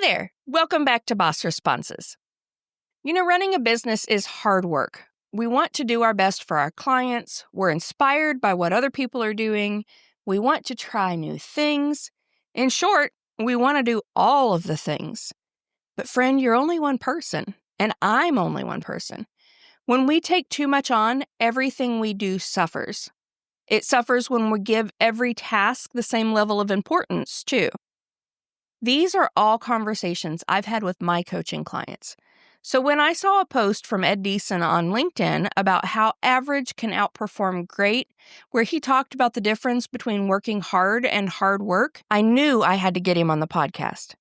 there. Welcome back to Boss Responses. Running a business is hard work. We want to do our best for our clients. We're inspired by what other people are doing. We want to try new things. In short, we want to do all of the things. But friend, you're only one person, and I'm only one person. When we take too much on, everything we do suffers. It suffers when we give every task the same level of importance, too. These are all conversations I've had with my coaching clients. So when I saw a post from Ed Deason on LinkedIn about how average can outperform great, where he talked about the difference between working hard and hard work, I knew I had to get him on the podcast.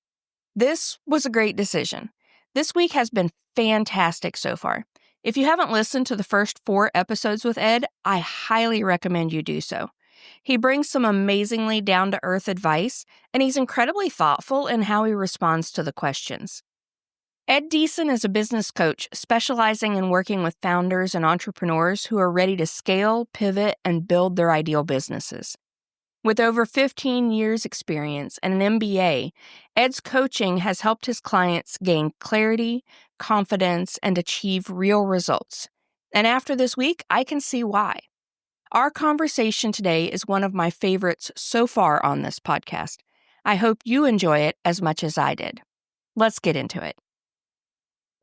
This was a great decision. This week has been fantastic so far. If you haven't listened to the first 4 episodes with Ed, I highly recommend you do so. He brings some amazingly down-to-earth advice, and he's incredibly thoughtful in how he responds to the questions. Ed Deason is a business coach specializing in working with founders and entrepreneurs who are ready to scale, pivot, and build their ideal businesses. With over 15 years' experience and an MBA, Ed's coaching has helped his clients gain clarity, confidence, and achieve real results. And after this week, I can see why. Our conversation today is one of my favorites so far on this podcast. I hope you enjoy it as much as I did. Let's get into it.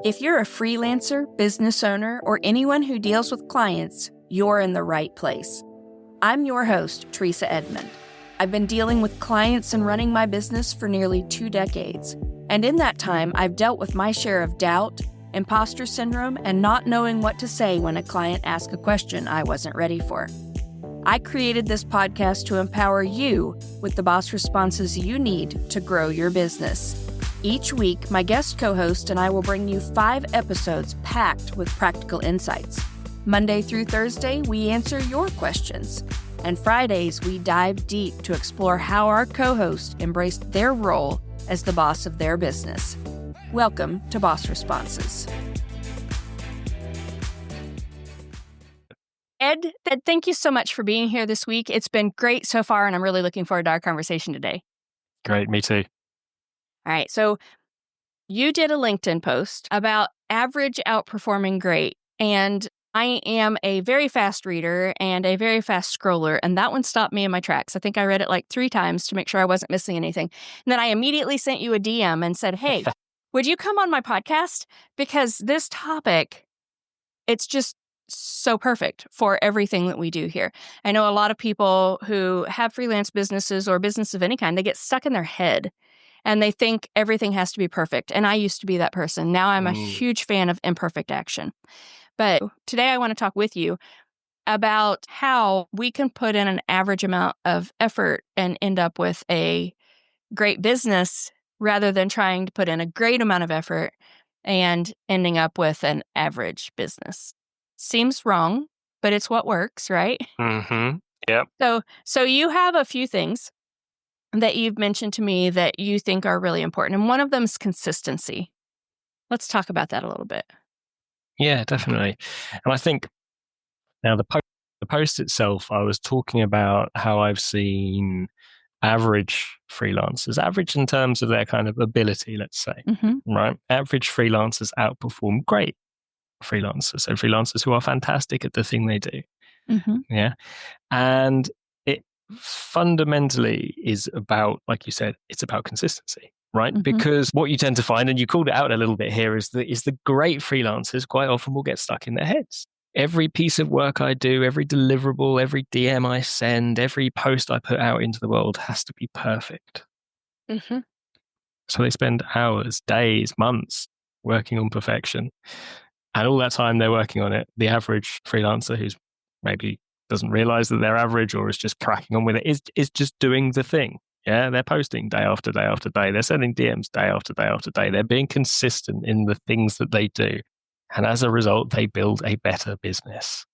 If you're a freelancer, business owner, or anyone who deals with clients, you're in the right place. I'm your host, Treasa Edmond. I've been dealing with clients and running my business for nearly 2 decades. And in that time, I've dealt with my share of doubt, imposter syndrome, and not knowing what to say when a client asks a question I wasn't ready for. I created this podcast to empower you with the boss responses you need to grow your business. Each week, my guest co-host and I will bring you 5 episodes packed with practical insights. Monday through Thursday, we answer your questions. And Fridays, we dive deep to explore how our co-hosts embraced their role as the boss of their business. Welcome to Boss Responses. Ed, thank you so much for being here this week. It's been great so far, and I'm really looking forward to our conversation today. Great, me too. All right, so you did a LinkedIn post about average outperforming great, and I am a very fast reader and a very fast scroller, and that one stopped me in my tracks. I think I read it like 3 times to make sure I wasn't missing anything. And then I immediately sent you a DM and said, hey, would you come on my podcast? Because this topic, it's just so perfect for everything that we do here. I know a lot of people who have freelance businesses or business of any kind, they get stuck in their head and they think everything has to be perfect. And I used to be that person. Now I'm a huge fan of imperfect action. But today I want to talk with you about how we can put in an average amount of effort and end up with a great business rather than trying to put in a great amount of effort and ending up with an average business. Seems wrong, but it's what works, right? Mm-hmm. Yep. So you have a few things that you've mentioned to me that you think are really important. And one of them is consistency. Let's talk about that a little bit. Yeah, definitely. And I think now the post itself, I was talking about how I've seen average freelancers, average in terms of their kind of ability, let's say, right? Average freelancers outperform great freelancers, so freelancers who are fantastic at the thing they do. Yeah. And it fundamentally is about, like you said, it's about consistency. Right? Because what you tend to find, and you called it out a little bit here, is the great freelancers quite often will get stuck in their heads. Every piece of work I do, every deliverable, every DM I send, every post I put out into the world has to be perfect. So they spend hours, days, months working on perfection. And all that time they're working on it, the average freelancer who's maybe doesn't realize that they're average or is just cracking on with it is just doing the thing. Yeah, they're posting day after day after day. They're sending DMs day after day after day. They're being consistent in the things that they do. And as a result, they build a better business.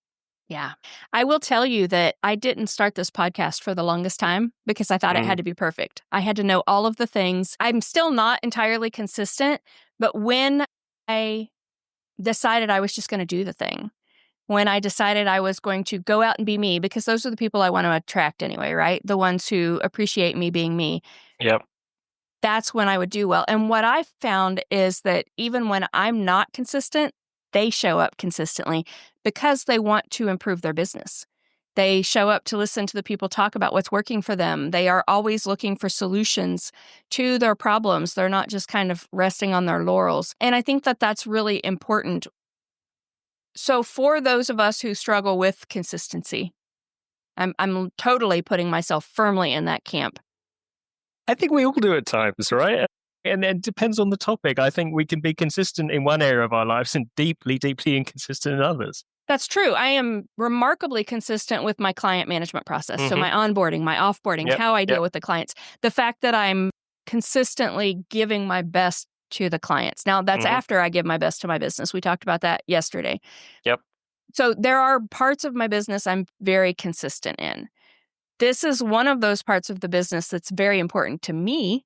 Yeah. I will tell you that I didn't start this podcast for the longest time because I thought it had to be perfect. I had to know all of the things. I'm still not entirely consistent, but when I decided I was just going to do the thing, when I decided I was going to go out and be me, because those are the people I want to attract anyway, right? The ones who appreciate me being me. Yep. that's when I would do well. And what I've found is that even when I'm not consistent, they show up consistently because they want to improve their business. They show up to listen to the people talk about what's working for them. They are always looking for solutions to their problems. They're not just kind of resting on their laurels. And I think that that's really important. So for those of us who struggle with consistency, I'm totally putting myself firmly in that camp. I think we all do at times, right? And it depends on the topic. I think we can be consistent in one area of our lives and deeply, deeply inconsistent in others. That's true. I am remarkably consistent with my client management process. So my onboarding, my offboarding, how I deal with the clients, the fact that I'm consistently giving my best to the clients. Now, that's after I give my best to my business. We talked about that yesterday. Yep. So there are parts of my business I'm very consistent in. This is one of those parts of the business that's very important to me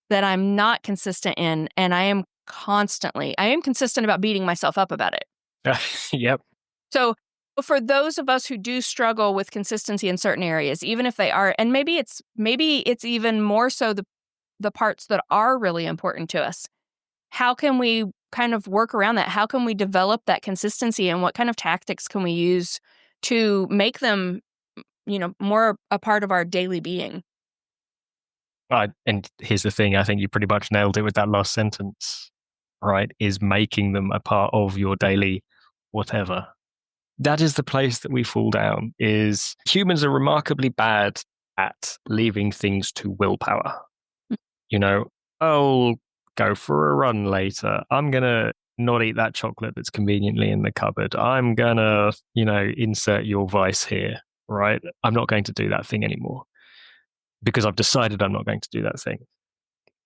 that I'm not consistent in, and I am consistent about beating myself up about it. Yep. So for those of us who do struggle with consistency in certain areas, even if they are, and maybe it's even more so the parts that are really important to us, how can we kind of work around that? How can we develop that consistency, and what kind of tactics can we use to make them, more a part of our daily being? And here's the thing, I think you pretty much nailed it with that last sentence, right? Is making them a part of your daily whatever. That is the place that we fall down, is humans are remarkably bad at leaving things to willpower. I'll go for a run later. I'm going to not eat that chocolate that's conveniently in the cupboard. I'm going to, insert your vice here, right? I'm not going to do that thing anymore because I've decided I'm not going to do that thing.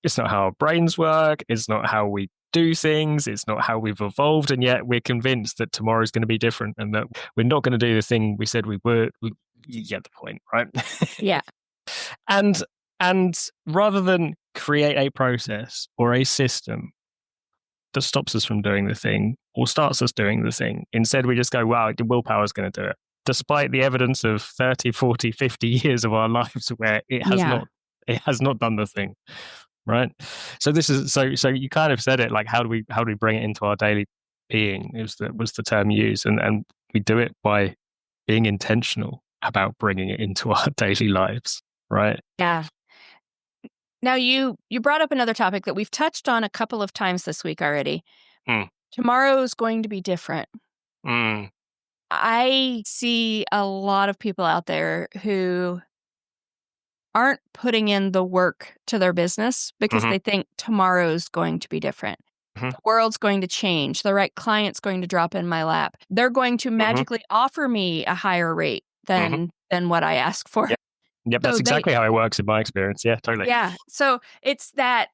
It's not how our brains work. It's not how we do things. It's not how we've evolved. And yet we're convinced that tomorrow's going to be different and that we're not going to do the thing we said we would. You get the point, right? Yeah. And rather than create a process or a system that stops us from doing the thing or starts us doing the thing, instead we just go, wow, willpower is going to do it. Despite the evidence of 30, 40, 50 years of our lives where it has not done the thing. Right. So this is so you kind of said it, like how do we bring it into our daily being was the term used, and we do it by being intentional about bringing it into our daily lives. Right. Yeah. Now you brought up another topic that we've touched on a couple of times this week already. Tomorrow is going to be different. I see a lot of people out there who aren't putting in the work to their business because they think tomorrow's going to be different. The world's going to change. The right client's going to drop in my lap. They're going to magically offer me a higher rate than what I ask for. Yep, that's exactly how it works in my experience. Yeah, totally. Yeah. So it's that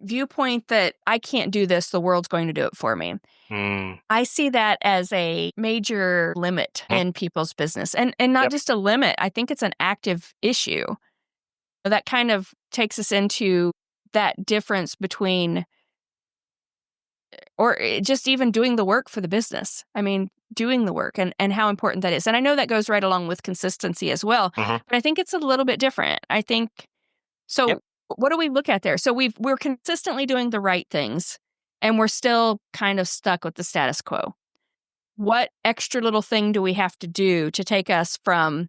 viewpoint that I can't do this, the world's going to do it for me. I see that as a major limit in people's business. And not just a limit, I think it's an active issue. That kind of takes us into that difference between, or just even doing the work for the business. I mean, doing the work and how important that is. And I know that goes right along with consistency as well, but I think it's a little bit different. I think, so what do we look at there? So we're consistently doing the right things and we're still kind of stuck with the status quo. What extra little thing do we have to do to take us from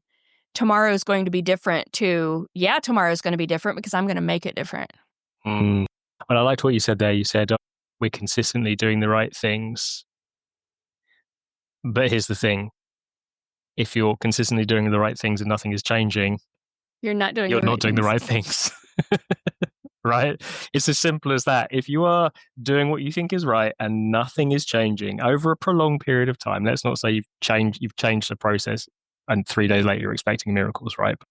tomorrow's going to be different to, tomorrow's going to be different because I'm going to make it different? Well, I liked what you said there. You said, we're consistently doing the right things. But here's the thing. If you're consistently doing the right things and nothing is changing, you're not doing the right things. Right? It's as simple as that. If you are doing what you think is right and nothing is changing over a prolonged period of time, let's not say you've changed the process and 3 days later you're expecting miracles, right? But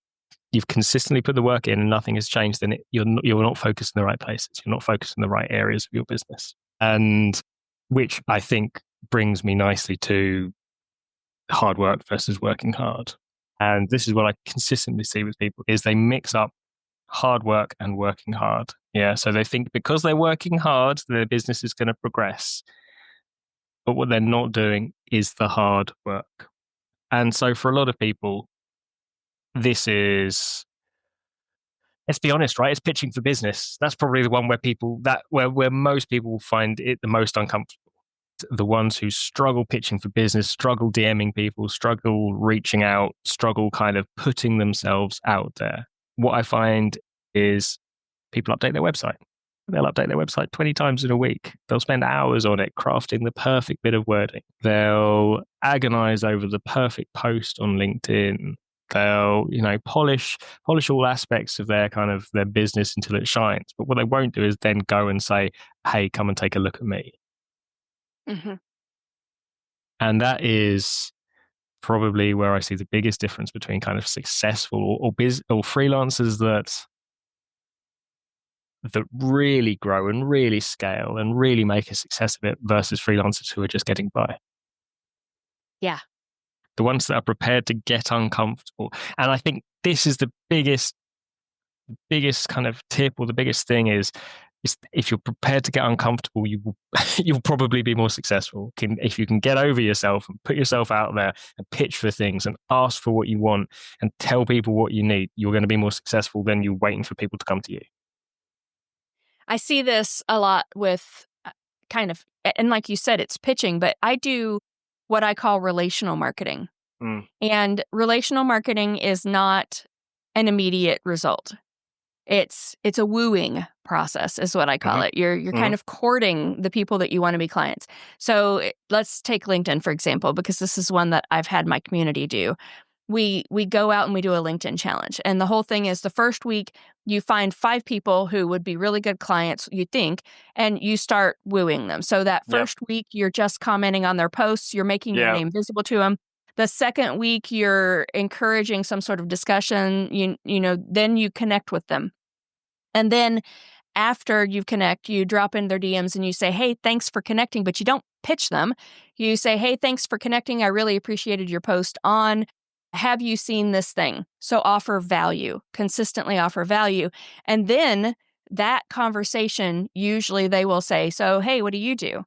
you've consistently put the work in and nothing has changed, then you're not focused in the right places. You're not focused in the right areas of your business. And which I think brings me nicely to hard work versus working hard. And this is what I consistently see with people is they mix up hard work and working hard. Yeah. So they think because they're working hard, their business is going to progress. But what they're not doing is the hard work. And so for a lot of people, this is let's be honest, right? It's pitching for business. That's probably the one where most people find it the most uncomfortable. The ones who struggle pitching for business, struggle DMing people, struggle reaching out, struggle kind of putting themselves out there. What I find is people update their website. They'll update their website 20 times in a week. They'll spend hours on it, crafting the perfect bit of wording. They'll agonize over the perfect post on LinkedIn. They'll, polish all aspects of their business until it shines. But what they won't do is then go and say, hey, come and take a look at me. Mm-hmm. And that is probably where I see the biggest difference between kind of successful or freelancers that really grow and really scale and really make a success of it versus freelancers who are just getting by. Yeah. The ones that are prepared to get uncomfortable. And I think this is the biggest kind of tip, or the biggest thing is if you're prepared to get uncomfortable, you'll probably be more successful. If you can get over yourself and put yourself out there and pitch for things and ask for what you want and tell people what you need, you're going to be more successful than you're waiting for people to come to you. I see this a lot with and like you said, it's pitching, but I do what I call relational marketing. And relational marketing is not an immediate result. It's a wooing process is what I call it. You're kind of courting the people that you want to be clients. So let's take LinkedIn, for example, because this is one that I've had my community do. We go out and we do a LinkedIn challenge. And the whole thing is the first week you find 5 people who would be really good clients, you think, and you start wooing them. So that first week you're just commenting on their posts, you're making your name visible to them. The second week you're encouraging some sort of discussion, then you connect with them. And then after you connect, you drop in their DMs and you say, hey, thanks for connecting, but you don't pitch them. You say, hey, thanks for connecting. I really appreciated your post on, have you seen this thing? So offer value, consistently offer value. And then that conversation, usually they will say, so, hey, what do you do?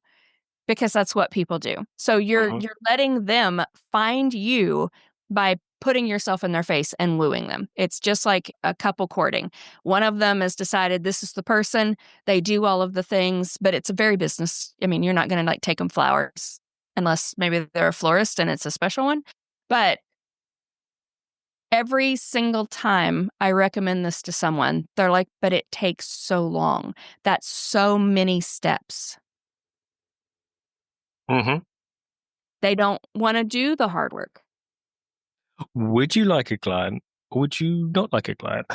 Because that's what people do. So you're letting them find you by putting yourself in their face and wooing them. It's just like a couple courting. One of them has decided this is the person. They do all of the things, but it's a very business. I mean, you're not going to take them flowers unless maybe they're a florist and it's a special one. But every single time I recommend this to someone, they're like, but it takes so long. That's so many steps. They don't want to do the hard work. Would you like a client or would you not like a client?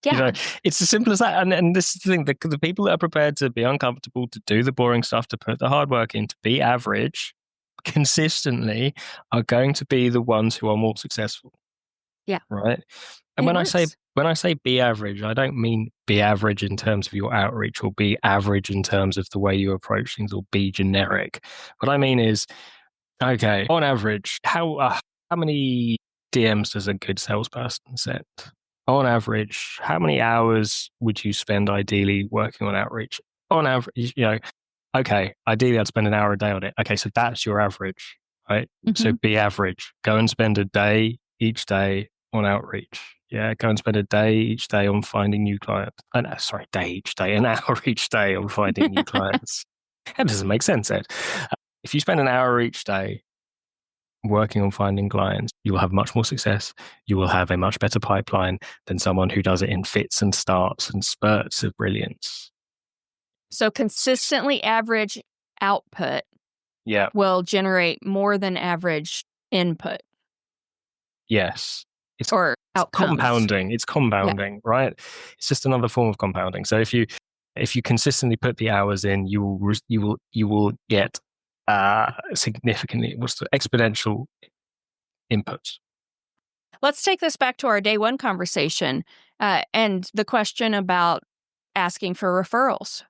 Yeah. It's as simple as that. And this is the thing, the people that are prepared to be uncomfortable, to do the boring stuff, to put the hard work in, to be average consistently are going to be the ones who are more successful. Yeah. Right. And when I say be average, I don't mean be average in terms of your outreach or be average in terms of the way you approach things or be generic. What I mean is, okay, on average, how many DMs does a good salesperson send? On average, how many hours would you spend ideally working on outreach? On average, okay, ideally I'd spend an hour a day on it. Okay, so that's your average, right? So be average. Go and spend a day each day on outreach. Yeah, go and spend a day each day on finding new clients. Day each day, an hour each day on finding new clients. That doesn't make sense, Ed. If you spend an hour each day working on finding clients, you will have much more success. You will have a much better pipeline than someone who does it in fits and starts and spurts of brilliance. So consistently average output will generate more than average input. Yes. It's compounding. It's compounding, right? It's just another form of compounding. So if you consistently put the hours in, you will get significantly exponential inputs. Let's take this back to our day one conversation and the question about asking for referrals.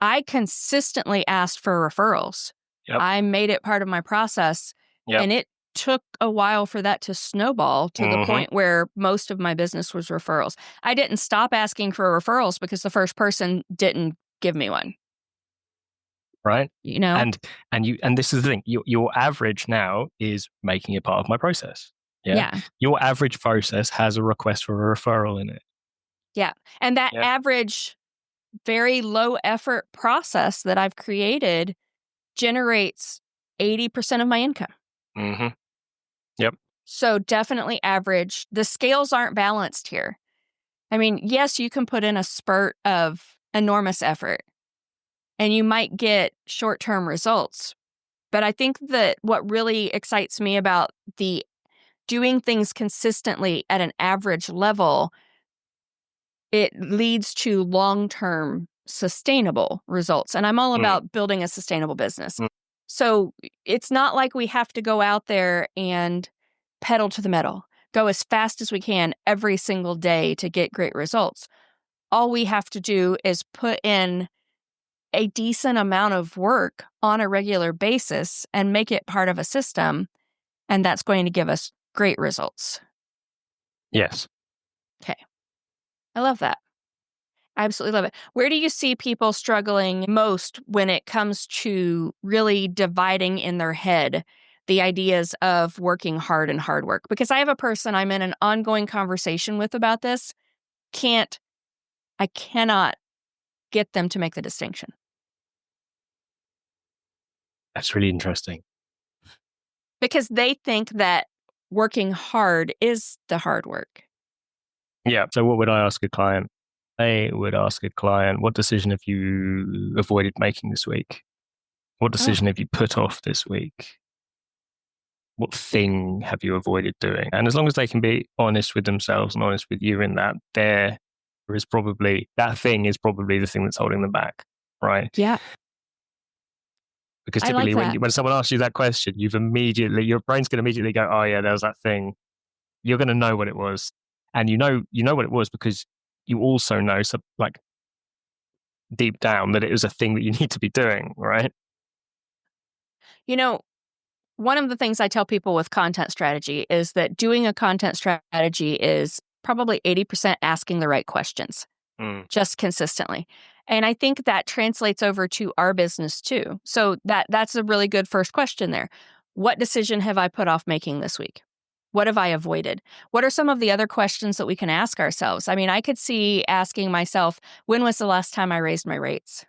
I consistently asked for referrals. I made it part of my process, and it took a while for that to snowball to the point where most of my business was referrals. I didn't stop asking for referrals because the first person didn't give me one. Right. And this is the thing, your average now is making it part of my process. Yeah. Your average process has a request for a referral in it. Yeah. And that Yeah. average, very low effort process that I've created generates 80% of my income. Mm-hmm. Yep. So definitely average. The scales aren't balanced here. I mean, yes, you can put in a spurt of enormous effort and you might get short-term results. But I think that what really excites me about the doing things consistently at an average level, it leads to long-term sustainable results. And I'm all Mm. about building a sustainable business. So it's not like we have to go out there and pedal to the metal, go as fast as we can every single day to get great results. All we have to do is put in a decent amount of work on a regular basis and make it part of a system, and that's going to give us great results. Yes. Okay. I love that. I absolutely love it. Where do you see people struggling most when it comes to really dividing in their head the ideas of working hard and hard work? Because I have a person I'm in an ongoing conversation with about this. I cannot get them to make the distinction. That's really interesting. Because they think that working hard is the hard work. Yeah. So what would I ask a client? I would ask a client, what decision have you avoided making this week? What Oh, decision have you put off this week? What thing have you avoided doing? And as long as they can be honest with themselves and honest with you in that, there is probably that thing is probably the thing that's holding them back, right? yeah. Because I like typically that. when someone asks you that question, your brain's going to immediately go, oh yeah, there was that thing. You're going to know what it was, and you know what it was because you also know, so like deep down, that it was a thing that you need to be doing, right? You know, one of the things I tell people with content strategy is that doing a content strategy is probably 80% asking the right questions, Mm. just consistently. And I think that translates over to our business too. So that's a really good first question there. What decision have I put off making this week? What have I avoided? What are some of the other questions that we can ask ourselves? I mean, I could see asking myself, when was the last time I raised my rates?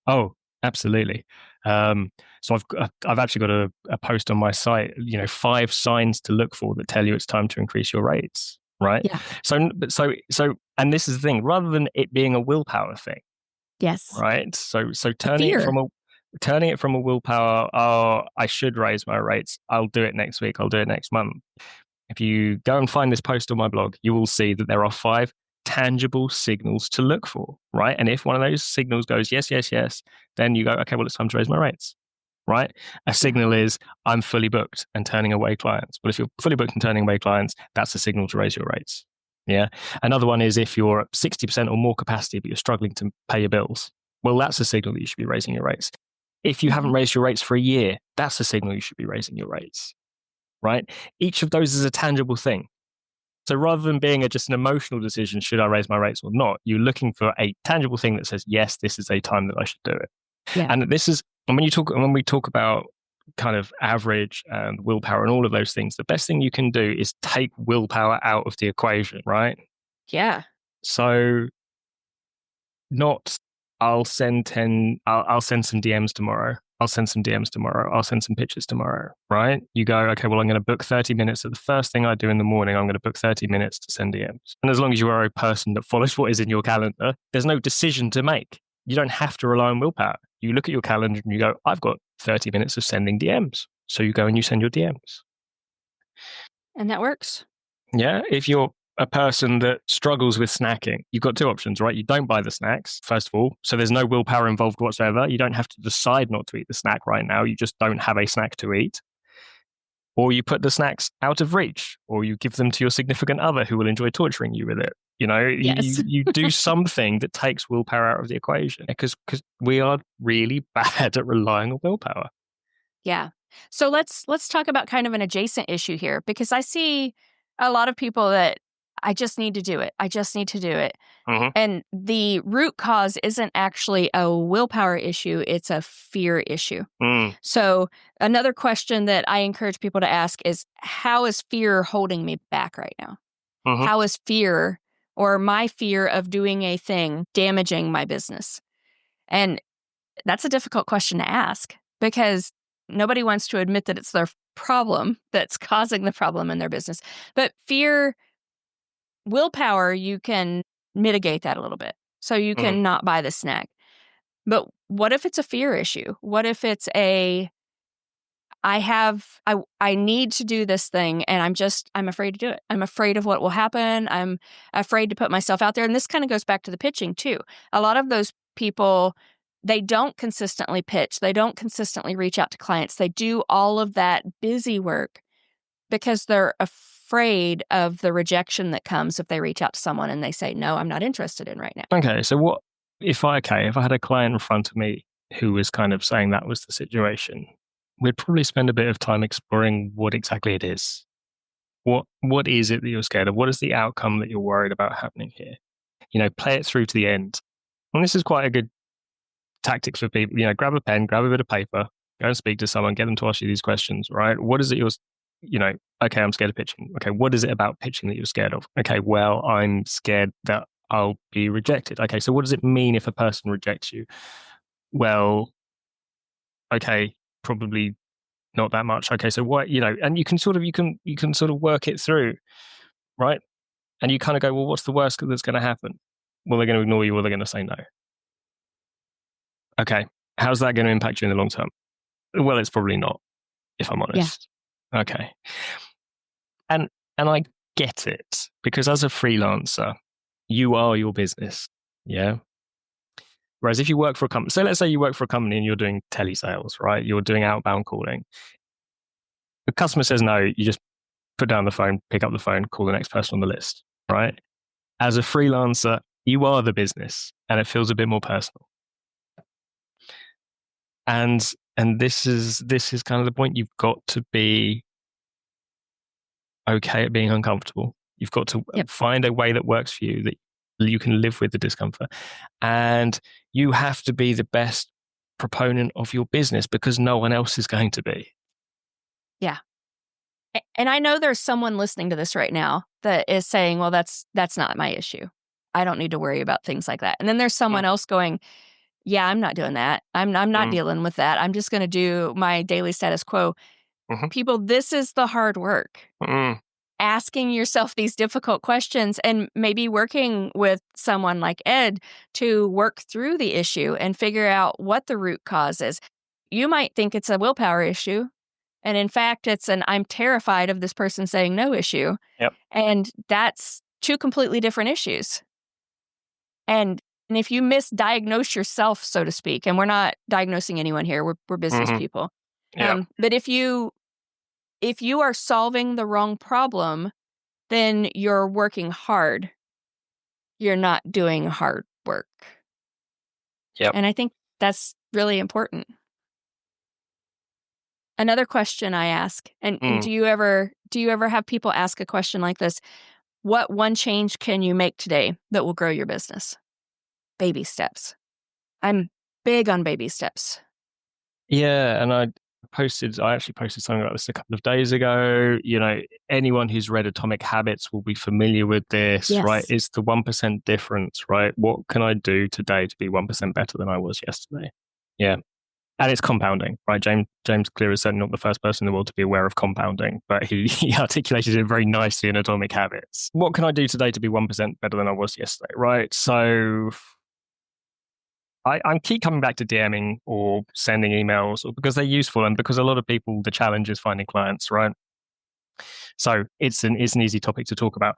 Oh, absolutely. So I've actually got a post on my site, 5 signs to look for that tell you it's time to increase your rates, right? Yeah. And this is the thing, rather than it being a willpower thing, Yes. right? So A fear. turning it from a willpower, oh, I should raise my rates. I'll do it next week. I'll do it next month. If you go and find this post on my blog, you will see that there are 5 tangible signals to look for, right? And if one of those signals goes, yes, yes, yes, then you go, okay, well, it's time to raise my rates, right? A Yeah. signal is I'm fully booked and turning away clients. Well, if you're fully booked and turning away clients, that's a signal to raise your rates. Yeah. Another one is if you're at 60% or more capacity, but you're struggling to pay your bills. Well, that's a signal that you should be raising your rates. If you haven't Mhm. raised your rates for a year, that's a signal you should be raising your rates, right? Each of those is a tangible thing. So rather than being just an emotional decision, should I raise my rates or not, you're looking for a tangible thing that says, yes, this is a time that I should do it. Yeah. And when we talk about kind of average and willpower and all of those things, the best thing you can do is take willpower out of the equation, right? Yeah. So not I'll send some DMs tomorrow. I'll send some DMs tomorrow. I'll send some pictures tomorrow, right? You go, okay, well, I'm going to book 30 minutes. So the first thing I do in the morning, I'm going to book 30 minutes to send DMs. And as long as you are a person that follows what is in your calendar, there's no decision to make. You don't have to rely on willpower. You look at your calendar and you go, I've got 30 minutes of sending DMs. So you go and you send your DMs. And that works. Yeah. If you're a person that struggles with snacking, you've got 2 options, right? You don't buy the snacks, first of all. So there's no willpower involved whatsoever. You don't have to decide not to eat the snack right now. You just don't have a snack to eat. Or you put the snacks out of reach, or you give them to your significant other who will enjoy torturing you with it. Yes. You do something that takes willpower out of the equation because we are really bad at relying on willpower. Yeah. So let's talk about kind of an adjacent issue here because I see a lot of people that I just need to do it. I just need to do it. Mm-hmm. And the root cause isn't actually a willpower issue, it's a fear issue. Mm. So another question that I encourage people to ask is how is fear holding me back right now? Mm-hmm. How is fear or my fear of doing a thing damaging my business? And that's a difficult question to ask because nobody wants to admit that it's their problem that's causing the problem in their business. But fear, willpower, you can mitigate that a little bit. So you can not buy the snack. But what if it's a fear issue? What if it's I need to do this thing and I'm afraid to do it. I'm afraid of what will happen. I'm afraid to put myself out there. And this kind of goes back to the pitching too. A lot of those people, they don't consistently pitch. They don't consistently reach out to clients. They do all of that busy work because they're afraid of the rejection that comes if they reach out to someone and they say, no, I'm not interested in right now. Okay. So what if I had a client in front of me who was kind of saying that was the situation, we'd probably spend a bit of time exploring what exactly it is. What is it that you're scared of? What is the outcome that you're worried about happening here? Play it through to the end. And this is quite a good tactics for people. Grab a pen, grab a bit of paper, go and speak to someone, get them to ask you these questions, right? What is it okay, I'm scared of pitching. Okay, what is it about pitching that you're scared of? Okay, well, I'm scared that I'll be rejected. Okay, so what does it mean if a person rejects you? Well, okay, probably not that much. Okay, so what, and you can sort of work it through, right? And you kind of go, well, what's the worst that's going to happen? Well, they're going to ignore you or they're going to say no. Okay, how's that going to impact you in the long term? Well, it's probably not, if I'm honest. Yeah. Okay. And I get it, because as a freelancer, you are your business. Yeah. Whereas if you work for a company, so let's say you work for a company and you're doing telesales, right? You're doing outbound calling. The customer says no, you just put down the phone, pick up the phone, call the next person on the list, right? As a freelancer, you are the business and it feels a bit more personal. And this is kind of the point. You've got to be okay at being uncomfortable. You've got to find a way that works for you, that you can live with the discomfort. And you have to be the best proponent of your business because no one else is going to be. Yeah. And I know there's someone listening to this right now that is saying, well, that's not my issue. I don't need to worry about things like that. And then there's someone else going, yeah, I'm not doing that. I'm not dealing with that. I'm just going to do my daily status quo. People, this is the hard work. Asking yourself these difficult questions and maybe working with someone like Ed to work through the issue and figure out what the root cause is. You might think it's a willpower issue. And in fact, it's an I'm terrified of this person saying no issue. Yep. And that's two completely different issues. And if you misdiagnose yourself, so to speak, and we're not diagnosing anyone here, we're business people. Yep. But if you are solving the wrong problem, then you're working hard. You're not doing hard work. Yep. And I think that's really important. Another question I ask, and do you ever have people ask a question like this? What one change can you make today that will grow your business? Baby steps. I'm big on baby steps. Yeah, and I actually posted something about this a couple of days ago. Anyone who's read Atomic Habits will be familiar with this, right? It's the 1% difference, right? What can I do today to be 1% better than I was yesterday? Yeah. And it's compounding, right? James Clear is certainly not the first person in the world to be aware of compounding, but he articulated it very nicely in Atomic Habits. What can I do today to be 1% better than I was yesterday, right? So I keep coming back to DMing or sending emails because they're useful and because a lot of people, the challenge is finding clients, right? So it's an easy topic to talk about.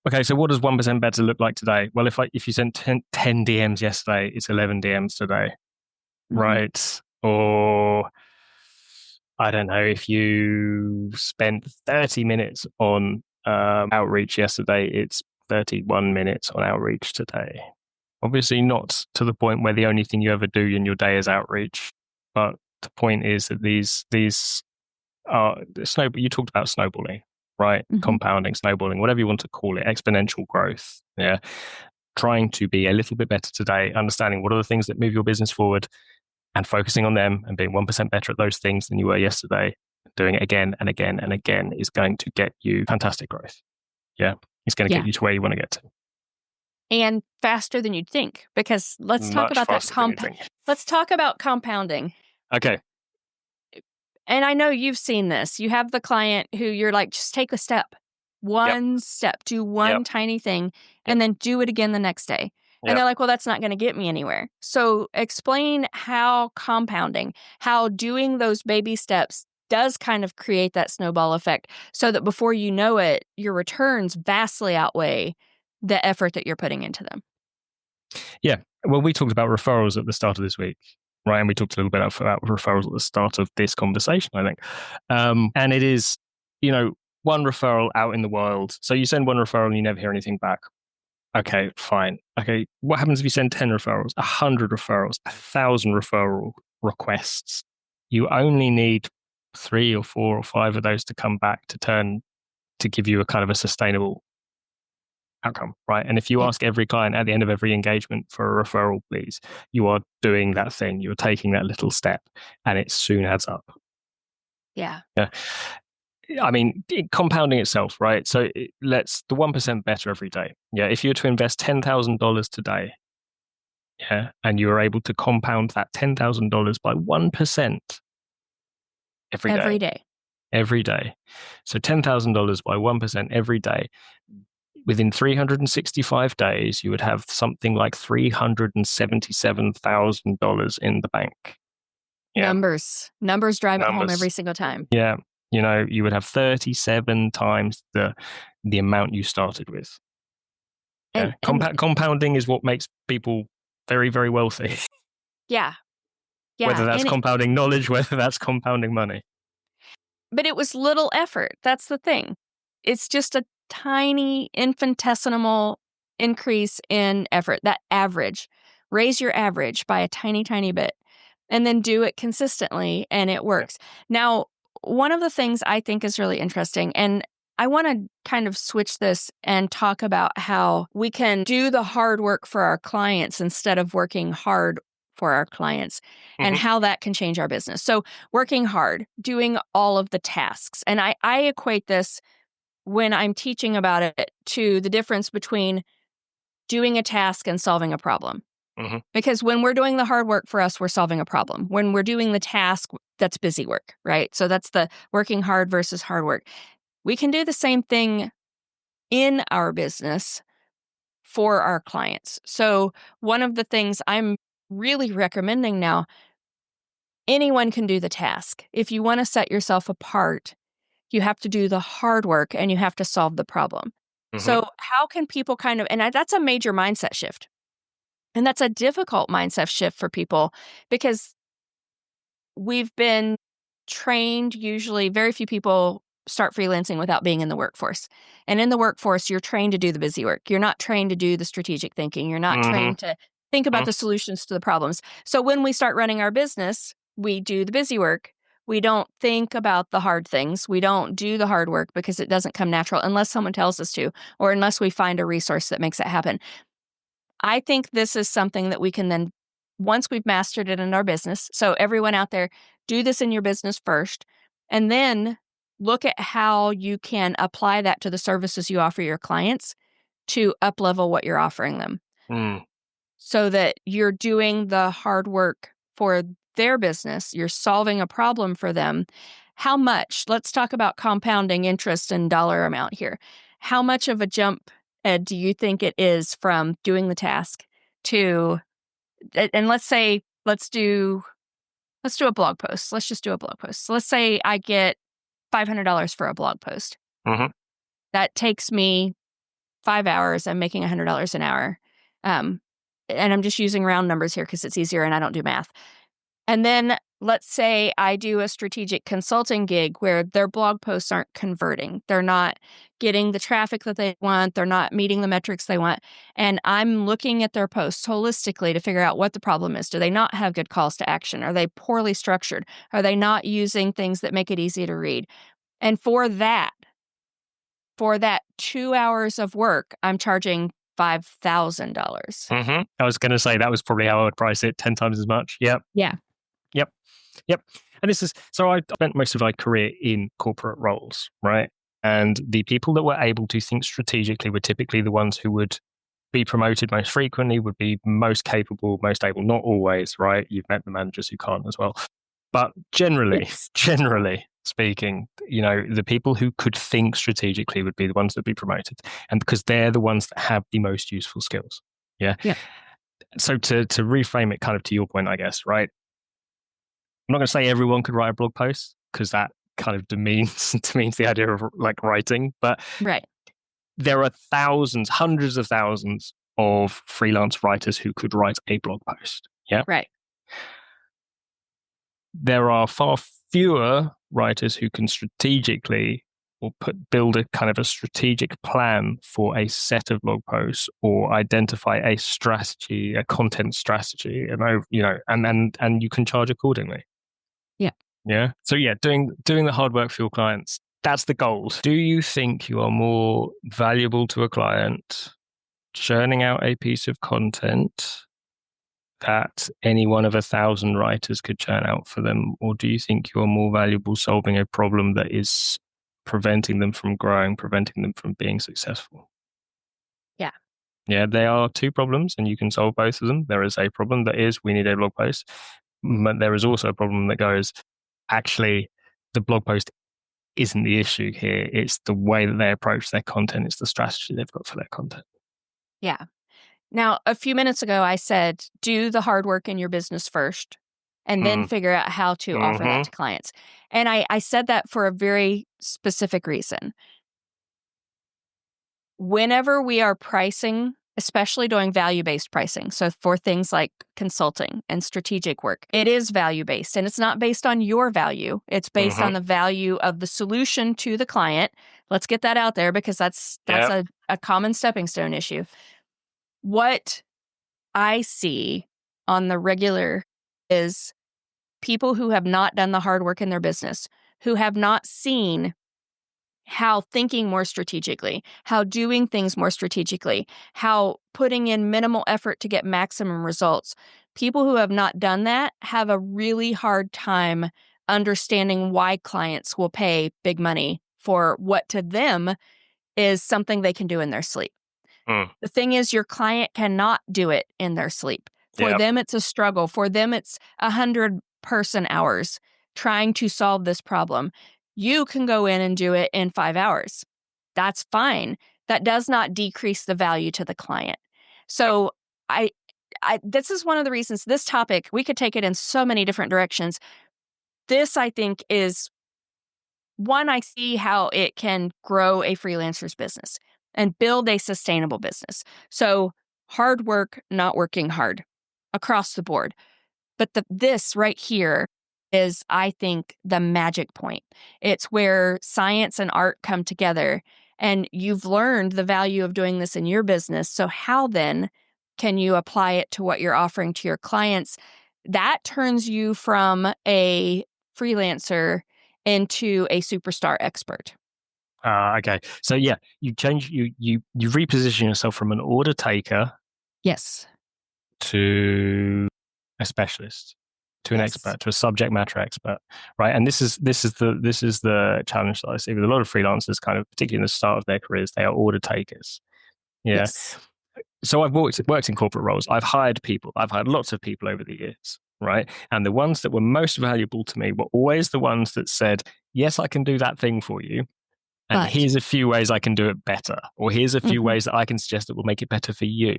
Okay, so what does 1% better look like today? Well, if you sent 10 DMs yesterday, it's 11 DMs today, right? Or I don't know, if you spent 30 minutes on outreach yesterday, it's 31 minutes on outreach today. Obviously not to the point where the only thing you ever do in your day is outreach. But the point is that these are you talked about snowballing, right? Compounding, snowballing, whatever you want to call it, exponential growth. Yeah. Trying to be a little bit better today, understanding what are the things that move your business forward and focusing on them and being 1% better at those things than you were yesterday, doing it again and again and again is going to get you fantastic growth. Yeah. It's going to get you to where you want to get to. and faster than you'd think, because let's talk about that let's talk about compounding. Okay. And I know you've seen this. You have the client who you're like, just take a step, one step, do one tiny thing, and then do it again the next day. And they're like, well, that's not going to get me anywhere. So explain how compounding, how doing those baby steps does kind of create that snowball effect, so that before you know it, your returns vastly outweigh the effort that you're putting into them. Yeah. Well, we talked about referrals at the start of this week, right? And we talked a little bit about referrals at the start of this conversation, I think. And it is, one referral out in the world. So you send one referral and you never hear anything back. Okay, fine. Okay, what happens if you send 10 referrals, 100 referrals, 1,000 referral requests? You only need 3 or 4 or 5 of those to come back to give you a kind of a sustainable outcome, right? And if you ask every client at the end of every engagement for a referral, please, you are doing that thing. You're taking that little step, and it soon adds up. Yeah. I mean, compounding itself, right? So let's the 1% better every day. Yeah. If you were to invest $10,000 today, and you were able to compound that $10,000 by 1% every day. So $10,000 by 1% every day. Within 365 days, you would have something like $377,000 in the bank. Yeah. Numbers drive it home every single time. Yeah. You would have 37 times the amount you started with. Yeah. Compounding is what makes people very, very wealthy. Yeah. Whether that's compounding knowledge, whether that's compounding money. But it was little effort. That's the thing. It's just a tiny infinitesimal increase in effort. That average. Raise your average by a tiny, tiny bit, and then do it consistently, and it works. Now, one of the things I think is really interesting, and I want to kind of switch this and talk about how we can do the hard work for our clients instead of working hard for our clients, and how that can change our business. So working hard, doing all of the tasks. And I equate this, when I'm teaching about it, to the difference between doing a task and solving a problem. Because when we're doing the hard work for us, we're solving a problem. When we're doing the task, that's busy work, right? So that's the working hard versus hard work. We can do the same thing in our business for our clients. So one of the things I'm really recommending now, anyone can do the task. If you want to set yourself apart, you have to do the hard work and you have to solve the problem. So how can people that's a major mindset shift. And that's a difficult mindset shift for people, because we've been trained, usually very few people start freelancing without being in the workforce. And in the workforce, you're trained to do the busy work. You're not trained to do the strategic thinking. You're not trained to think about the solutions to the problems. So when we start running our business, we do the busy work. We don't think about the hard things. We don't do the hard work because it doesn't come natural unless someone tells us to, or unless we find a resource that makes it happen. I think this is something that we can then, once we've mastered it in our business, so everyone out there, do this in your business first, and then look at how you can apply that to the services you offer your clients to up-level what you're offering them. So that you're doing the hard work for their business, you're solving a problem for them. How much? Let's talk about compounding interest and dollar amount here. How much of a jump, Ed, do you think it is from doing the task to, and let's do a blog post. Let's just do a blog post. So let's say I get $500 for a blog post. That takes me 5 hours. I'm making $100 an hour. And I'm just using round numbers here because it's easier and I don't do math. And then let's say I do a strategic consulting gig where their blog posts aren't converting. They're not getting the traffic that they want. They're not meeting the metrics they want. And I'm looking at their posts holistically to figure out what the problem is. Do they not have good calls to action? Are they poorly structured? Are they not using things that make it easy to read? And for that 2 hours of work, I'm charging $5,000. I was going to say that was probably how I would price it, 10 times as much. Yep. Yeah. Yep. And this is, so I spent most of my career in corporate roles, right? And the people that were able to think strategically were typically the ones who would be promoted most frequently, would be most capable, most able. Not always, right? You've met the managers who can't as well. But generally, Yes. generally speaking, the people who could think strategically would be the ones that be promoted. And because they're the ones that have the most useful skills. Yeah. Yep. So to reframe it kind of to your point, I guess, right? I'm not going to say everyone could write a blog post because that kind of demeans the idea of like writing, but Right. there are thousands, hundreds of thousands of freelance writers who could write a blog post. Yeah. Right. There are far fewer writers who can strategically or build a kind of a strategic plan for a set of blog posts or identify a strategy, a content strategy, and you can charge accordingly. Yeah. Yeah. So yeah, doing the hard work for your clients, that's the goal. Do you think you are more valuable to a client churning out a piece of content that any one of 1,000 writers could churn out for them? Or do you think you're more valuable solving a problem that is preventing them from growing, preventing them from being successful? Yeah. Yeah, they are two problems and you can solve both of them. There is a problem that is we need a blog post. But there is also a problem that goes, actually, the blog post isn't the issue here. It's the way that they approach their content. It's the strategy they've got for their content. Yeah. Now, a few minutes ago, I said, do the hard work in your business first and then figure out how to offer that to clients. And I said that for a very specific reason. Whenever we are pricing, especially doing value-based pricing, so for things like consulting and strategic work, it is value-based and it's not based on your value. It's based on the value of the solution to the client. Let's get that out there because that's a common stepping stone issue. What I see on the regular is people who have not done the hard work in their business, who have not seen how thinking more strategically, how doing things more strategically, how putting in minimal effort to get maximum results. People who have not done that have a really hard time understanding why clients will pay big money for what to them is something they can do in their sleep. The thing is, your client cannot do it in their sleep. For them, it's a struggle. For them, it's 100 person hours trying to solve this problem. You can go in and do it in 5 hours. That's fine. That does not decrease the value to the client. So I this is one of the reasons this topic, we could take it in so many different directions. This, I think, is one, I see how it can grow a freelancer's business and build a sustainable business. So hard work, not working hard across the board. But this right here is, I think, the magic point. It's where science and art come together, and you've learned the value of doing this in your business. So how then can you apply it to what you're offering to your clients? That turns you from a freelancer into a superstar expert. Okay. So yeah, you reposition yourself from an order taker, yes, to a specialist, to an expert, to a subject matter expert, right? And this is the challenge that I see with a lot of freelancers, kind of particularly in the start of their careers. They are order takers. Yeah. Yes. So I've worked in corporate roles. I've hired people. I've hired lots of people over the years, right? And the ones that were most valuable to me were always the ones that said, "Yes, I can do that thing for you. And here's a few ways I can do it better, or here's a few ways that I can suggest that will make it better for you."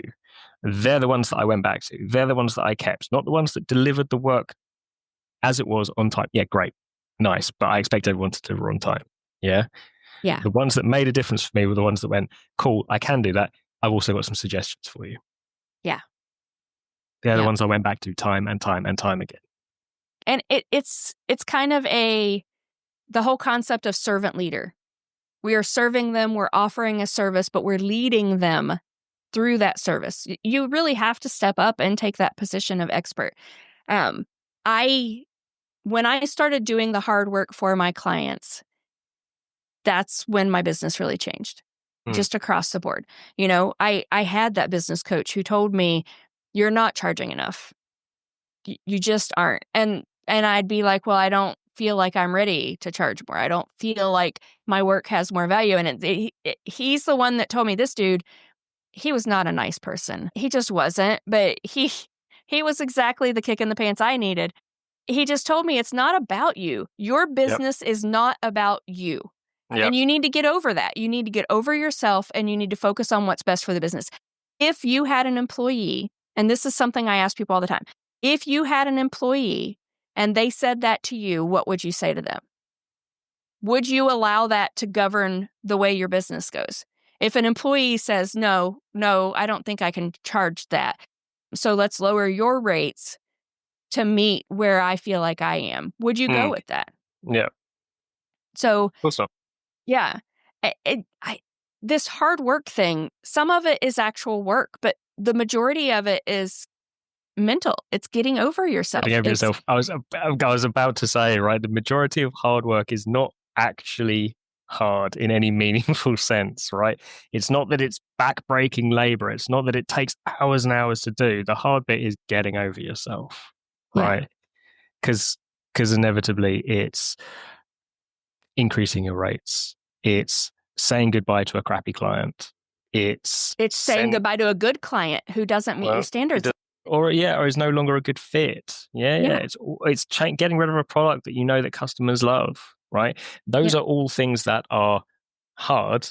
They're the ones that I went back to. They're the ones that I kept, not the ones that delivered the work as it was on time. Yeah, great. Nice. But I expect everyone to deliver on time. Yeah. Yeah. The ones that made a difference for me were the ones that went, "Cool, I can do that. I've also got some suggestions for you." Yeah. They're the ones I went back to time and time and time again. And it's kind of the whole concept of servant leader. We are serving them, we're offering a service, but we're leading them through that service. You really have to step up and take that position of expert. When I started doing the hard work for my clients, that's when my business really changed, just across the board. I had that business coach who told me, "You're not charging enough. You just aren't." And I'd be like, "Well, I don't feel like I'm ready to charge more. I don't feel like my work has more value." And he's the one that told me, this dude, he was not a nice person. He just wasn't, but he was exactly the kick in the pants I needed. He just told me it's not about you. Your business is not about you. And you need to get over that. You need to get over yourself and you need to focus on what's best for the business. If you had an employee, and this is something I ask people all the time, if you had an employee and they said that to you, what would you say to them? Would you allow that to govern the way your business goes? If an employee says, no, I don't think I can charge that, so let's lower your rates to meet where I feel like I am, would you go with that? Yeah. So, Also, yeah, this hard work thing, some of it is actual work, but the majority of it is mental. It's getting over yourself. getting over yourself. I was about to say, right, the majority of hard work is not actually hard in any meaningful sense, right? It's not that it's back-breaking labor. It's not that it takes hours and hours to do. The hard bit is getting over yourself, right? Because inevitably it's increasing your rates. It's saying goodbye to a crappy client. It's saying goodbye to a good client who doesn't meet your standards. Or is no longer a good fit. Yeah. It's getting rid of a product that you know that customers love, right? Those are all things that are hard.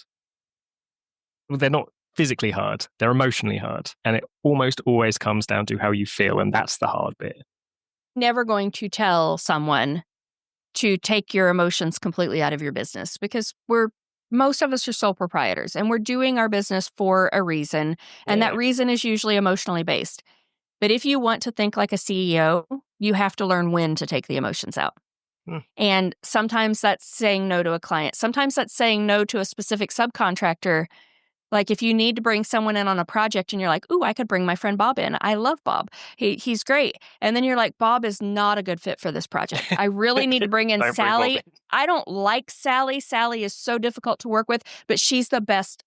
They're not physically hard. They're emotionally hard. And it almost always comes down to how you feel. And that's the hard bit. Never going to tell someone to take your emotions completely out of your business because most of us are sole proprietors and we're doing our business for a reason. And that reason is usually emotionally based. But if you want to think like a CEO, you have to learn when to take the emotions out. And sometimes that's saying no to a client. Sometimes that's saying no to a specific subcontractor. Like if you need to bring someone in on a project and you're like, ooh, I could bring my friend Bob in. I love Bob. He's great. And then you're like, Bob is not a good fit for this project. I really need to bring in Sally. I don't like Sally. Sally is so difficult to work with, but she's the best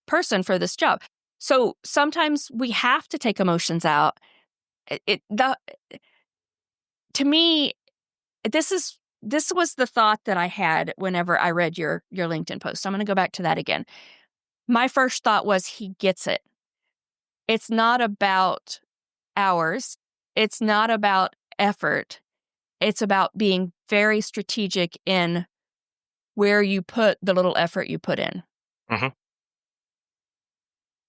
person for this job. So sometimes we have to take emotions out. To me, this was the thought that I had whenever I read your LinkedIn post. I'm going to go back to that again. My first thought was he gets it. It's not about hours. It's not about effort. It's about being very strategic in where you put the little effort you put in. Mm-hmm.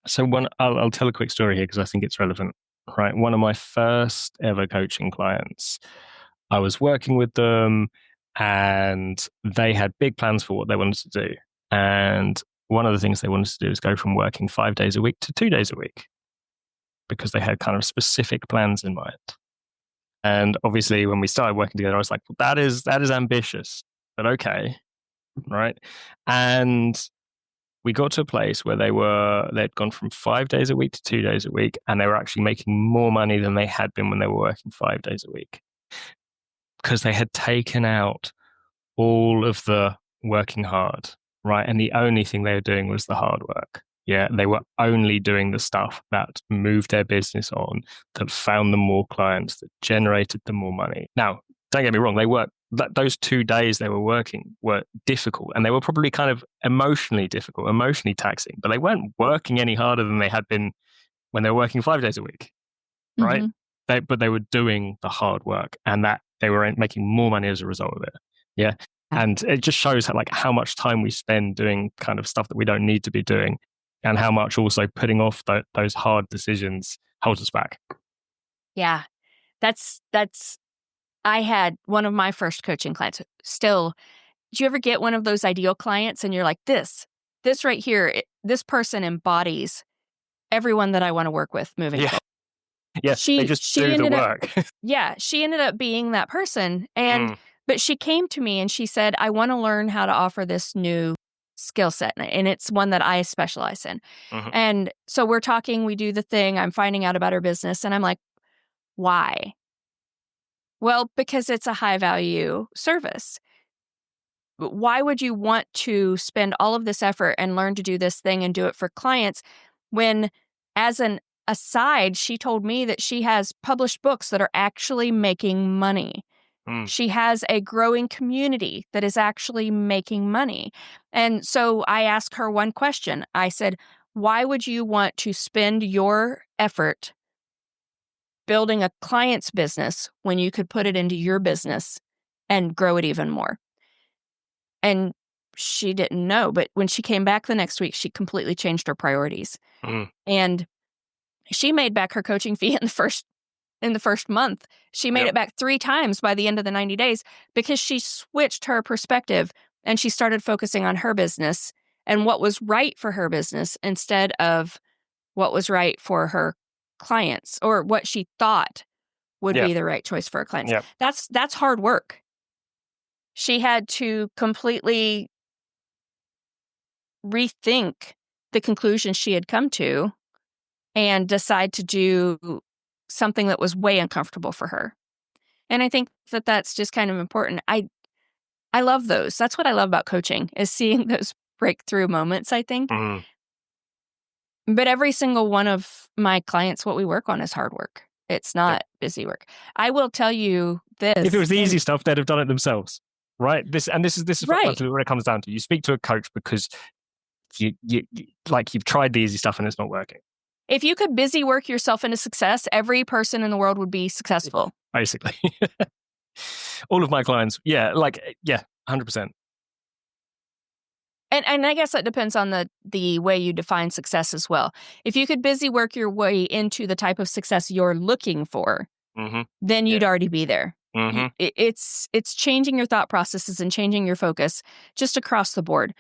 So I'll tell a quick story here because I think it's relevant, right? One of my first ever coaching clients, I was working with them and they had big plans for what they wanted to do. And one of the things they wanted to do is go from working 5 days a week to 2 days a week because they had kind of specific plans in mind. And obviously when we started working together, I was like, well, that is ambitious, but okay, right? And we got to a place where they'd gone from 5 days a week to 2 days a week, and they were actually making more money than they had been when they were working 5 days a week because they had taken out all of the working hard, right? And the only thing they were doing was the hard work. Yeah, they were only doing the stuff that moved their business on, that found them more clients, that generated them more money. Now, don't get me wrong, those 2 days they were working were difficult, and they were probably kind of emotionally difficult, emotionally taxing, but they weren't working any harder than they had been when they were working 5 days a week, right? Mm-hmm. But they were doing the hard work, and that they were making more money as a result of it. Yeah. And it just shows how much time we spend doing kind of stuff that we don't need to be doing, and how much also putting off those hard decisions holds us back. Yeah. That's I had one of my first coaching clients. Still, do you ever get one of those ideal clients and you're like, this right here, this person embodies everyone that I want to work with moving forward. Yeah, they just do the work. She ended up being that person. But she came to me and she said, I want to learn how to offer this new skill set. And it's one that I specialize in. Mm-hmm. And so we're talking, we do the thing, I'm finding out about her business. And I'm like, why? Well, because it's a high value service. Why would you want to spend all of this effort and learn to do this thing and do it for clients when, as an aside, she told me that she has published books that are actually making money? She has a growing community that is actually making money. And so I asked her one question. I said, Why would you want to spend your effort building a client's business when you could put it into your business and grow it even more? And she didn't know, but when she came back the next week, she completely changed her priorities. And she made back her coaching fee in the first month. She made it back 3 times by the end of the 90 days because she switched her perspective and she started focusing on her business and what was right for her business instead of what was right for her clients or what she thought would be the right choice for her clients. That's hard work. She had to completely rethink the conclusion she had come to and decide to do something that was way uncomfortable for her. And I think that that's just kind of important. I love those. That's what I love about coaching is seeing those breakthrough moments, I think. But every single one of my clients, what we work on is hard work. It's not busy work. I will tell you this. If it was the easy stuff, they'd have done it themselves, right? This is right. what it comes down to. You speak to a coach because you you've tried the easy stuff and it's not working. If you could busy work yourself into success, every person in the world would be successful. Basically. All of my clients, 100%. And I guess that depends on the way you define success as well. If you could busy work your way into the type of success you're looking for, then you'd already be there. It's changing your thought processes and changing your focus just across the board.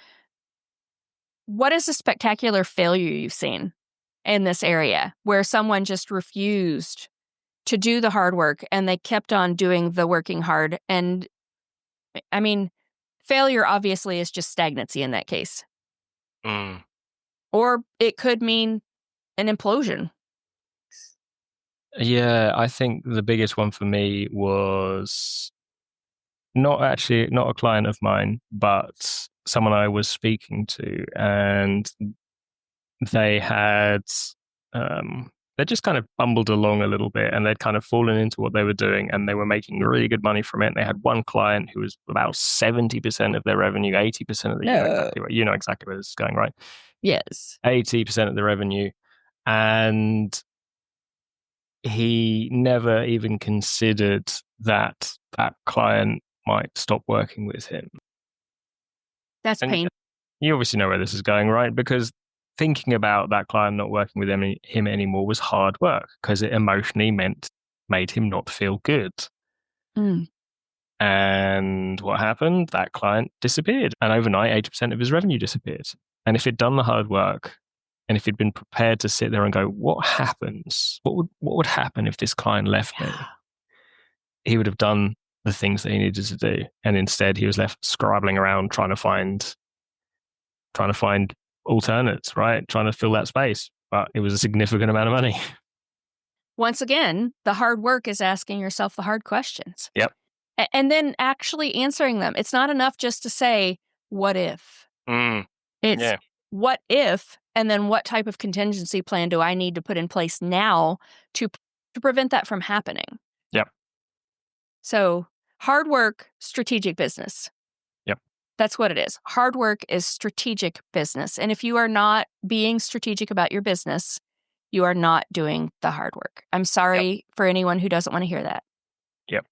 What is a spectacular failure you've seen in this area where someone just refused to do the hard work and they kept on doing the working hard? And I mean, failure obviously is just stagnancy in that case. Or it could mean an implosion. Yeah, I think the biggest one for me was not a client of mine, but someone I was speaking to, and they had they just kind of bumbled along a little bit and they'd kind of fallen into what they were doing and they were making really good money from it. And they had one client who was about 70% of their revenue, 80% of the you know exactly where this is going, right? Yes. 80% of the revenue. And he never even considered that client might stop working with him. That's painful. You obviously know where this is going, right? Because thinking about that client not working with him anymore was hard work because it emotionally made him not feel good. And what happened? That client disappeared. And overnight, 80% of his revenue disappeared. And if he'd done the hard work and if he'd been prepared to sit there and go, what happens? What would happen if this client left me? He would have done the things that he needed to do. And instead he was left scrabbling around trying to find alternates, right? Trying to fill that space. But it was a significant amount of money. Once again, the hard work is asking yourself the hard questions. Yep. And then actually answering them. It's not enough just to say, what if? It's what if, and then what type of contingency plan do I need to put in place now to prevent that from happening? Yep. So hard work, strategic business. Yep. That's what it is. Hard work is strategic business. And if you are not being strategic about your business, you are not doing the hard work. I'm sorry for anyone who doesn't want to hear that. Yep.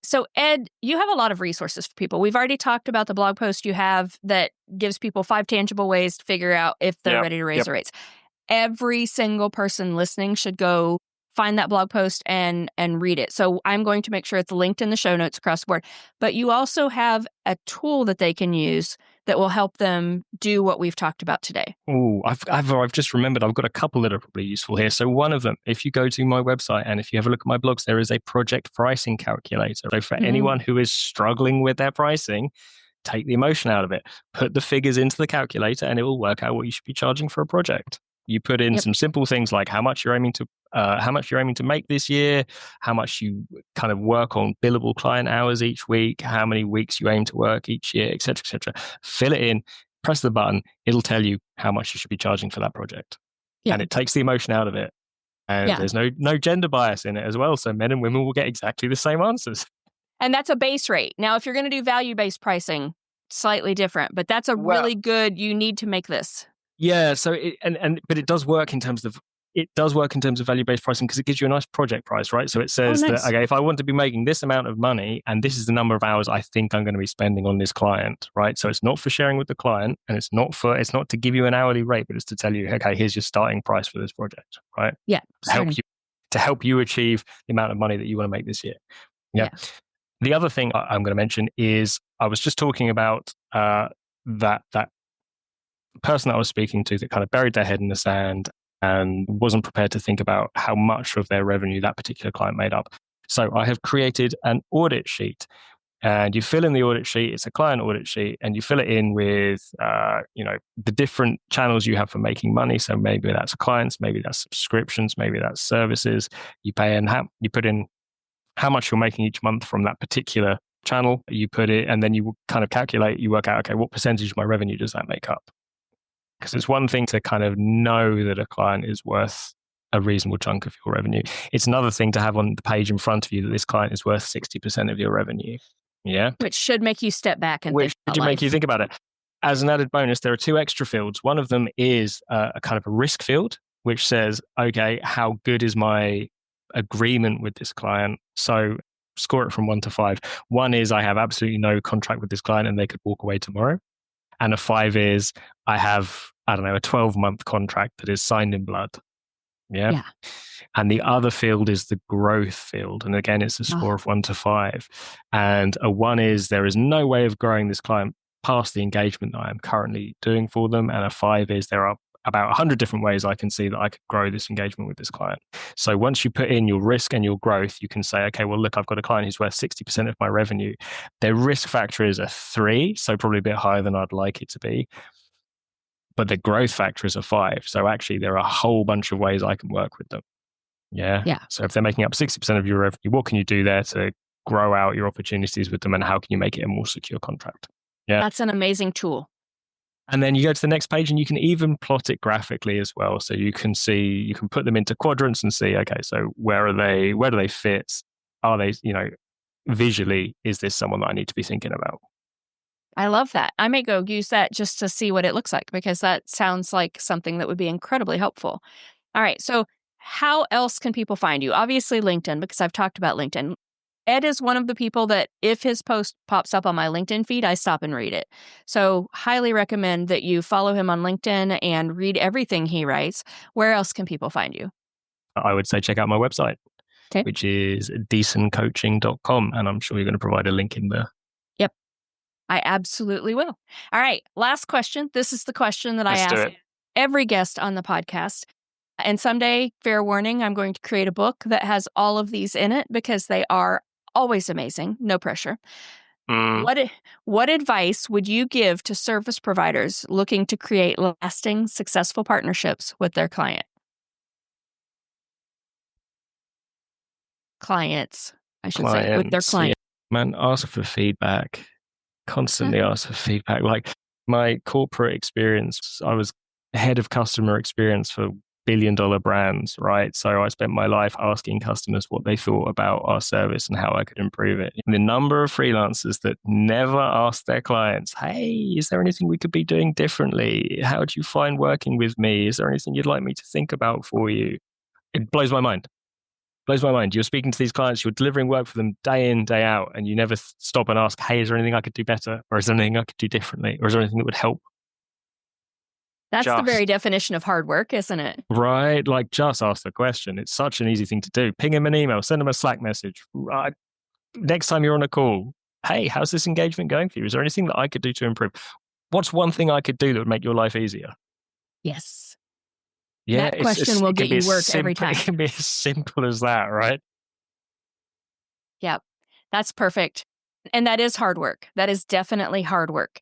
So, Ed, you have a lot of resources for people. We've already talked about the blog post you have that gives people 5 tangible ways to figure out if they're ready to raise their rates. Every single person listening should go find that blog post and read it. So I'm going to make sure it's linked in the show notes across the board. But you also have a tool that they can use that will help them do what we've talked about today. Oh, I've just remembered I've got a couple that are probably useful here. So one of them, if you go to my website and if you have a look at my blogs, there is a project pricing calculator. So for anyone who is struggling with their pricing, take the emotion out of it, put the figures into the calculator and it will work out what you should be charging for a project. You put in some simple things like how much you're aiming to make this year, how much you kind of work on billable client hours each week, how many weeks you aim to work each year, et cetera, et cetera. Fill it in, press the button. It'll tell you how much you should be charging for that project. And it takes the emotion out of it. And there's no gender bias in it as well. So men and women will get exactly the same answers. And that's a base rate. Now, if you're going to do value-based pricing, slightly different, but that's a really good, you need to make this. Yeah. So but it does work in terms of value-based pricing because it gives you a nice project price, right? So it says nice. that, okay, if I want to be making this amount of money and this is the number of hours I think I'm going to be spending on this client, right? So it's not for sharing with the client and it's not to give you an hourly rate, but it's to tell you, okay, here's your starting price for this project, right? Yeah. To help you achieve the amount of money that you want to make this year. Yeah. The other thing I'm going to mention is I was just talking about that person that I was speaking to that kind of buried their head in the sand and wasn't prepared to think about how much of their revenue that particular client made up. So I have created an audit sheet, and you fill in the audit sheet. It's a client audit sheet, and you fill it in with, the different channels you have for making money. So maybe that's clients, maybe that's subscriptions, maybe that's services. You put in how much you're making each month from that particular channel. You put it, and then you kind of calculate. You work out, okay, what percentage of my revenue does that make up? Because it's one thing to kind of know that a client is worth a reasonable chunk of your revenue. It's another thing to have on the page in front of you that this client is worth 60% of your revenue. Yeah. Which should make you step back and think about life. Make you think about it. As an added bonus, there are 2 extra fields. One of them is a kind of a risk field, which says, okay, how good is my agreement with this client? So score it from 1 to 5. 1 is I have absolutely no contract with this client and they could walk away tomorrow. And a 5 is I have, a 12-month contract that is signed in blood. Yeah. And the other field is the growth field. And again, it's a score of 1 to 5. And a 1 is there is no way of growing this client past the engagement that I am currently doing for them. And a 5 is there are about 100 different ways I can see that I could grow this engagement with this client. So once you put in your risk and your growth, you can say, okay, well, look, I've got a client who's worth 60% of my revenue. Their risk factor is a 3, so probably a bit higher than I'd like it to be. But the growth factor is a 5. So actually, there are a whole bunch of ways I can work with them. Yeah. So if they're making up 60% of your revenue, what can you do there to grow out your opportunities with them, and how can you make it a more secure contract? Yeah. That's an amazing tool. And then you go to the next page and you can even plot it graphically as well. So you can put them into quadrants and see, okay, so where do they fit? Are they, visually, is this someone that I need to be thinking about? I love that. I may go use that just to see what it looks like, because that sounds like something that would be incredibly helpful. All right. So how else can people find you? Obviously LinkedIn, because I've talked about LinkedIn. Ed is one of the people that if his post pops up on my LinkedIn feed, I stop and read it. So highly recommend that you follow him on LinkedIn and read everything he writes. Where else can people find you? I would say check out my website, which is deasoncoaching.com. And I'm sure you're going to provide a link in there. Yep, I absolutely will. All right, last question. This is the question that I ask every guest on the podcast. And someday, fair warning, I'm going to create a book that has all of these in it because they are always amazing. No pressure. What advice would you give to service providers looking to create lasting, successful partnerships with their clients, I should say, with their clients? Yeah. Man, ask for feedback. Constantly ask for feedback. Like my corporate experience, I was head of customer experience for billion-dollar brands, right? So I spent my life asking customers what they thought about our service and how I could improve it. And the number of freelancers that never asked their clients, hey, is there anything we could be doing differently? How do you find working with me? Is there anything you'd like me to think about for you? It blows my mind. You're speaking to these clients, you're delivering work for them day in, day out, and you never stop and ask, hey, is there anything I could do better? Or is there anything I could do differently? Or is there anything that would help? That's the very definition of hard work, isn't it? Right. Like, just ask the question. It's such an easy thing to do. Ping him an email, send him a Slack message. Next time you're on a call, hey, how's this engagement going for you? Is there anything that I could do to improve? What's one thing I could do that would make your life easier? Yes. Yeah, that question will get you work every time. It can be as simple as that, right? Yep. That's perfect. And that is hard work. That is definitely hard work.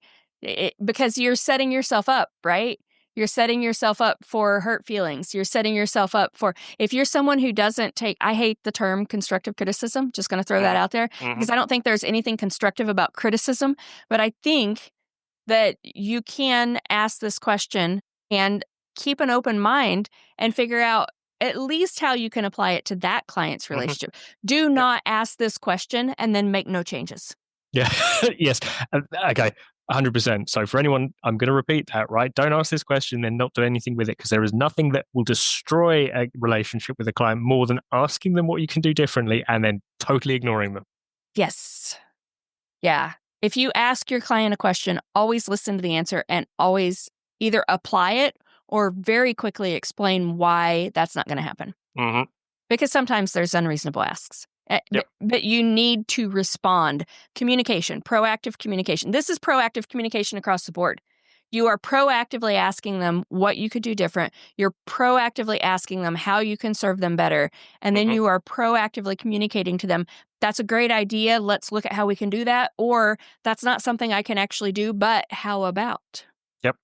Because you're setting yourself up, right? You're setting yourself up for hurt feelings. You're setting yourself up for, if you're someone who doesn't take, I hate the term constructive criticism, just going to throw that out there, because I don't think there's anything constructive about criticism. But I think that you can ask this question and keep an open mind and figure out at least how you can apply it to that client's relationship. Do not ask this question and then make no changes. Yeah. Yes. Okay. 100%. So for anyone, I'm going to repeat that, right? Don't ask this question, then not do anything with it, because there is nothing that will destroy a relationship with a client more than asking them what you can do differently and then totally ignoring them. Yes. Yeah. If you ask your client a question, always listen to the answer and always either apply it or very quickly explain why that's not going to happen. Mm-hmm. Because sometimes there's unreasonable asks. Yep. But you need to respond. Communication, proactive communication. This is proactive communication across the board. You are proactively asking them what you could do different. You're proactively asking them how you can serve them better. And then you are proactively communicating to them, that's a great idea. Let's look at how we can do that. Or that's not something I can actually do, but how about? Yep.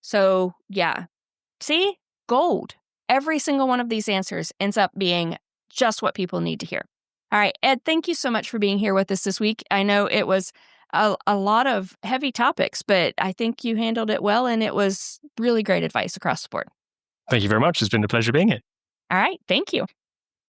So, yeah. See? Gold. Every single one of these answers ends up being just what people need to hear. All right, Ed, thank you so much for being here with us this week. I know it was a lot of heavy topics, but I think you handled it well, and it was really great advice across the board. Thank you very much. It's been a pleasure being here. All right, thank you.